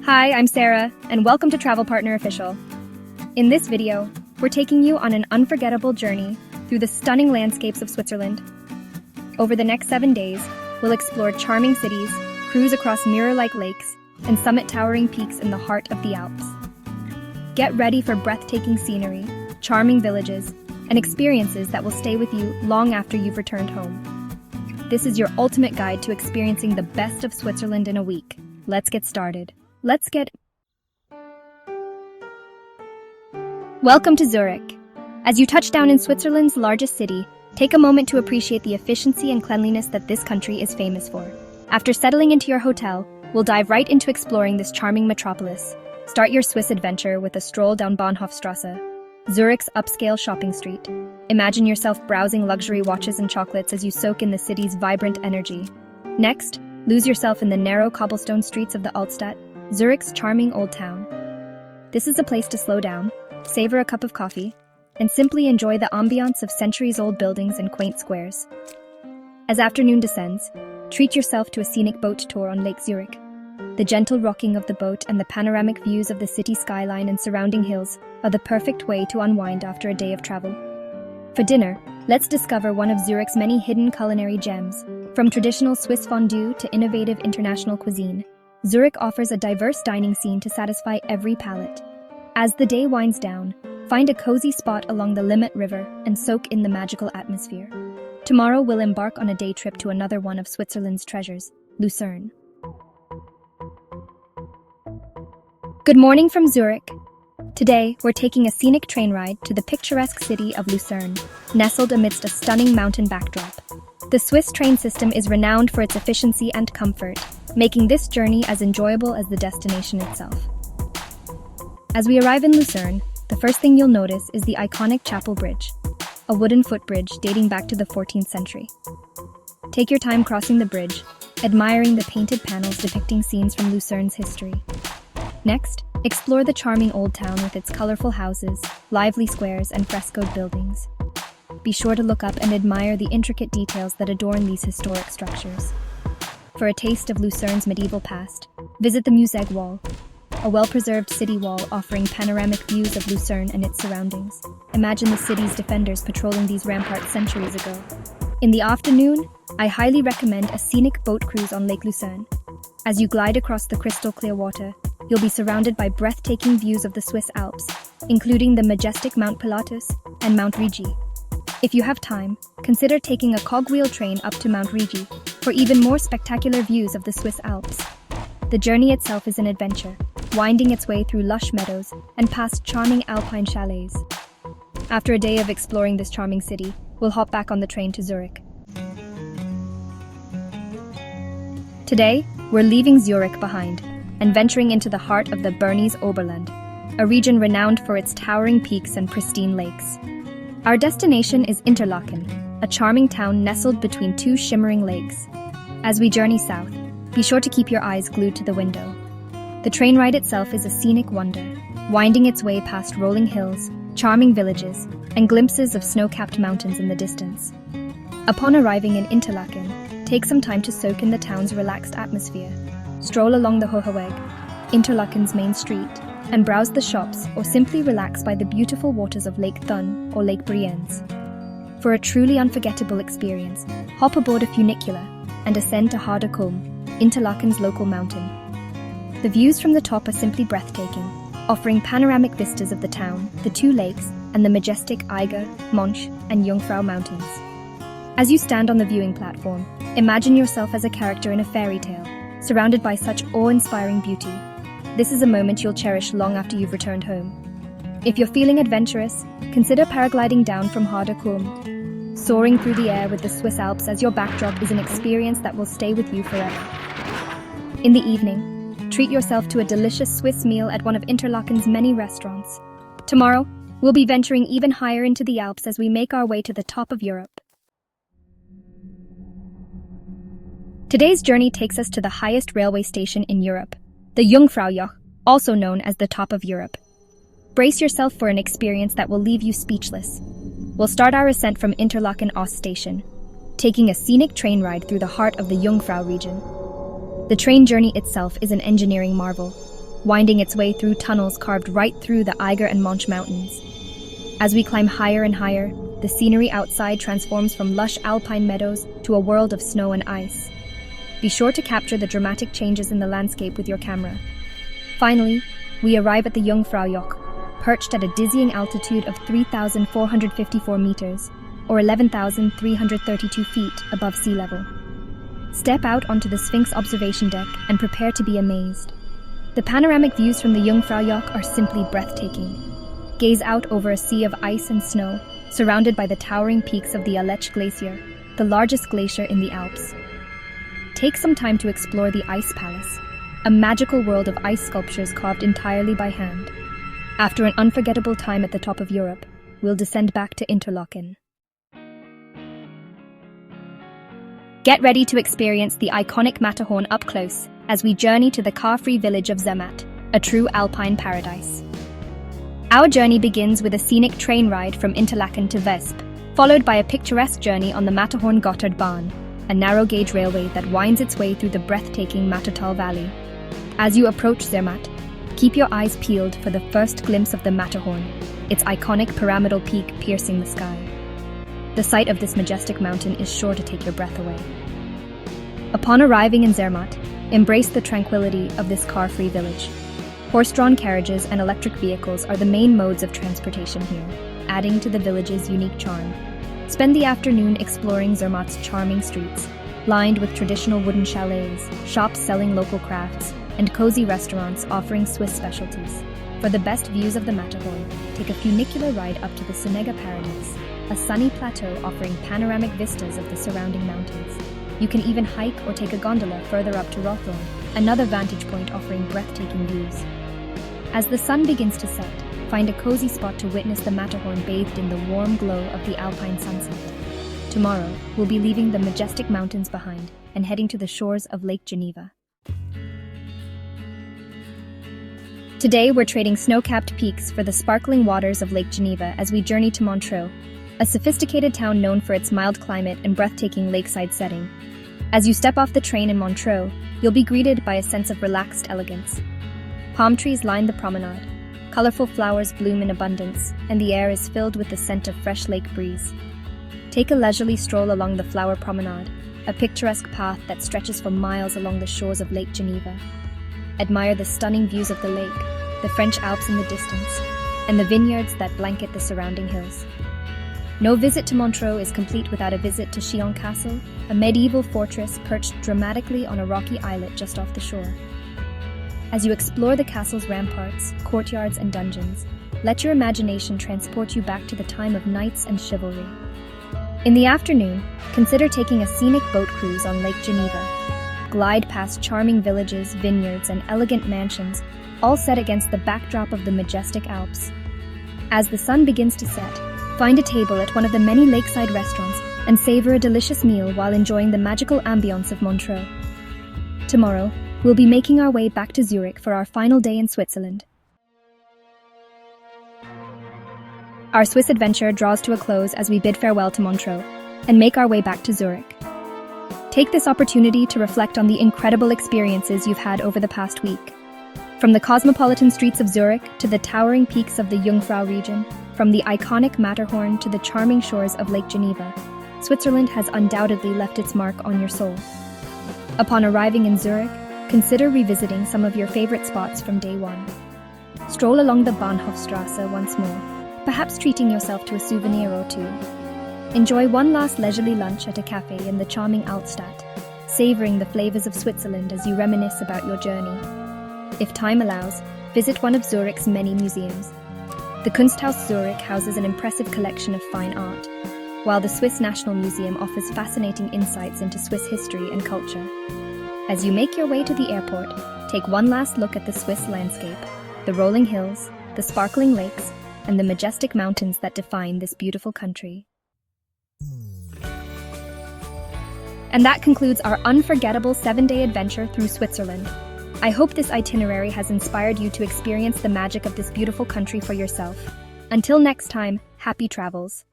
Hi, I'm Sarah, and welcome to Travel Partner Official. In this video, we're taking you on an unforgettable journey through the stunning landscapes of Switzerland. Over the next 7 days, we'll explore charming cities, cruise across mirror-like lakes, and summit towering peaks in the heart of the Alps. Get ready for breathtaking scenery, charming villages, and experiences that will stay with you long after you've returned home. This is your ultimate guide to experiencing the best of Switzerland in a week. Let's get started. Welcome to Zurich. As you touch down in Switzerland's largest city, take a moment to appreciate the efficiency and cleanliness that this country is famous for. After settling into your hotel, we'll dive right into exploring this charming metropolis. Start your Swiss adventure with a stroll down Bahnhofstrasse, Zurich's upscale shopping street. Imagine yourself browsing luxury watches and chocolates as you soak in the city's vibrant energy. Next, lose yourself in the narrow cobblestone streets of the Altstadt, Zurich's charming old town. This is a place to slow down, savor a cup of coffee, and simply enjoy the ambiance of centuries-old buildings and quaint squares. As afternoon descends, treat yourself to a scenic boat tour on Lake Zurich. The gentle rocking of the boat and the panoramic views of the city skyline and surrounding hills are the perfect way to unwind after a day of travel. For dinner, let's discover one of Zurich's many hidden culinary gems. From traditional Swiss fondue to innovative international cuisine, Zurich offers a diverse dining scene to satisfy every palate. As the day winds down, find a cozy spot along the Limmat River and soak in the magical atmosphere. Tomorrow we'll embark on a day trip to another one of Switzerland's treasures, Lucerne. Good morning from Zurich. Today, we're taking a scenic train ride to the picturesque city of Lucerne, nestled amidst a stunning mountain backdrop. The Swiss train system is renowned for its efficiency and comfort, making this journey as enjoyable as the destination itself. As we arrive in Lucerne, the first thing you'll notice is the iconic Chapel Bridge, a wooden footbridge dating back to the 14th century. Take your time crossing the bridge, admiring the painted panels depicting scenes from Lucerne's history. Next, explore the charming old town with its colorful houses, lively squares, and frescoed buildings. Be sure to look up and admire the intricate details that adorn these historic structures. For a taste of Lucerne's medieval past, visit the Museum Wall, a well-preserved city wall offering panoramic views of Lucerne and its surroundings. Imagine the city's defenders patrolling these ramparts centuries ago. In the afternoon, I highly recommend a scenic boat cruise on Lake Lucerne. As you glide across the crystal-clear water, you'll be surrounded by breathtaking views of the Swiss Alps, including the majestic Mount Pilatus and Mount Rigi. If you have time, consider taking a cogwheel train up to Mount Rigi for even more spectacular views of the Swiss Alps. The journey itself is an adventure, winding its way through lush meadows and past charming alpine chalets. After a day of exploring this charming city, we'll hop back on the train to Zurich. Today, we're leaving Zurich behind and venturing into the heart of the Bernese Oberland, a region renowned for its towering peaks and pristine lakes. Our destination is Interlaken, a charming town nestled between two shimmering lakes. As we journey south, be sure to keep your eyes glued to the window. The train ride itself is a scenic wonder, winding its way past rolling hills, charming villages, and glimpses of snow-capped mountains in the distance. Upon arriving in Interlaken, take some time to soak in the town's relaxed atmosphere. Stroll along the Hoheweg, Interlaken's main street, and browse the shops or simply relax by the beautiful waters of Lake Thun or Lake Brienz. For a truly unforgettable experience, hop aboard a funicular and ascend to Kulm, Interlaken's local mountain. The views from the top are simply breathtaking, offering panoramic vistas of the town, the two lakes, and the majestic Eiger, Monch, and Jungfrau mountains. As you stand on the viewing platform, imagine yourself as a character in a fairy tale, surrounded by such awe-inspiring beauty. This is a moment you'll cherish long after you've returned home. If you're feeling adventurous, consider paragliding down from Kulm. Soaring through the air with the Swiss Alps as your backdrop is an experience that will stay with you forever. In the evening, treat yourself to a delicious Swiss meal at one of Interlaken's many restaurants. Tomorrow, we'll be venturing even higher into the Alps as we make our way to the top of Europe. Today's journey takes us to the highest railway station in Europe, the Jungfraujoch, also known as the top of Europe. Brace yourself for an experience that will leave you speechless. We'll start our ascent from Interlaken Ost station, taking a scenic train ride through the heart of the Jungfrau region. The train journey itself is an engineering marvel. winding its way through tunnels carved right through the Eiger and Monch mountains. As we climb higher and higher, the scenery outside transforms from lush alpine meadows to a world of snow and ice. Be sure to capture the dramatic changes in the landscape with your camera. Finally, we arrive at the Jungfraujoch, perched at a dizzying altitude of 3,454 meters, or 11,332 feet above sea level. Step out onto the Sphinx observation deck and prepare to be amazed. The panoramic views from the Jungfraujoch are simply breathtaking. Gaze out over a sea of ice and snow, surrounded by the towering peaks of the Alech Glacier, the largest glacier in the Alps. Take some time to explore the Ice Palace, a magical world of ice sculptures carved entirely by hand. After an unforgettable time at the top of Europe, we'll descend back to Interlaken. Get ready to experience the iconic Matterhorn up close as we journey to the car-free village of Zermatt, a true alpine paradise. Our journey begins with a scenic train ride from Interlaken to Vesp, followed by a picturesque journey on the Matterhorn Gotthardbahn, a narrow-gauge railway that winds its way through the breathtaking Mattertal Valley. As you approach Zermatt, keep your eyes peeled for the first glimpse of the Matterhorn, its iconic pyramidal peak piercing the sky. The sight of this majestic mountain is sure to take your breath away. Upon arriving in Zermatt, embrace the tranquility of this car-free village. Horse-drawn carriages and electric vehicles are the main modes of transportation here, adding to the village's unique charm. Spend the afternoon exploring Zermatt's charming streets, lined with traditional wooden chalets, shops selling local crafts, and cozy restaurants offering Swiss specialties. For the best views of the Matterhorn, take a funicular ride up to the Senega Paradise, a sunny plateau offering panoramic vistas of the surrounding mountains. You can even hike or take a gondola further up to Rothorn, another vantage point offering breathtaking views. As the sun begins to set, find a cozy spot to witness the Matterhorn bathed in the warm glow of the alpine sunset. Tomorrow, we'll be leaving the majestic mountains behind and heading to the shores of Lake Geneva. Today, we're trading snow-capped peaks for the sparkling waters of Lake Geneva as we journey to Montreux, a sophisticated town known for its mild climate and breathtaking lakeside setting. As you step off the train in Montreux, you'll be greeted by a sense of relaxed elegance. Palm trees line the promenade, colorful flowers bloom in abundance, and the air is filled with the scent of fresh lake breeze. Take a leisurely stroll along the flower promenade, a picturesque path that stretches for miles along the shores of Lake Geneva. Admire the stunning views of the lake, the French Alps in the distance, and the vineyards that blanket the surrounding hills. No visit to Montreux is complete without a visit to Chillon Castle, a medieval fortress perched dramatically on a rocky islet just off the shore. As you explore the castle's ramparts, courtyards, and dungeons, let your imagination transport you back to the time of knights and chivalry. In the afternoon, consider taking a scenic boat cruise on Lake Geneva. Glide past charming villages, vineyards, and elegant mansions, all set against the backdrop of the majestic Alps. As the sun begins to set, find a table at one of the many lakeside restaurants and savor a delicious meal while enjoying the magical ambience of Montreux. Tomorrow, we'll be making our way back to Zurich for our final day in Switzerland. Our Swiss adventure draws to a close as we bid farewell to Montreux and make our way back to Zurich. Take this opportunity to reflect on the incredible experiences you've had over the past week. From the cosmopolitan streets of Zurich to the towering peaks of the Jungfrau region, from the iconic Matterhorn to the charming shores of Lake Geneva, Switzerland has undoubtedly left its mark on your soul. Upon arriving in Zurich, consider revisiting some of your favorite spots from day one. Stroll along the Bahnhofstrasse once more, perhaps treating yourself to a souvenir or two. Enjoy one last leisurely lunch at a cafe in the charming Altstadt, savoring the flavors of Switzerland as you reminisce about your journey. If time allows, visit one of Zurich's many museums. The Kunsthaus Zurich houses an impressive collection of fine art, while the Swiss National Museum offers fascinating insights into Swiss history and culture. As you make your way to the airport, take one last look at the Swiss landscape, the rolling hills, the sparkling lakes, and the majestic mountains that define this beautiful country. And that concludes our unforgettable 7-day adventure through Switzerland. I hope this itinerary has inspired you to experience the magic of this beautiful country for yourself. Until next time, happy travels.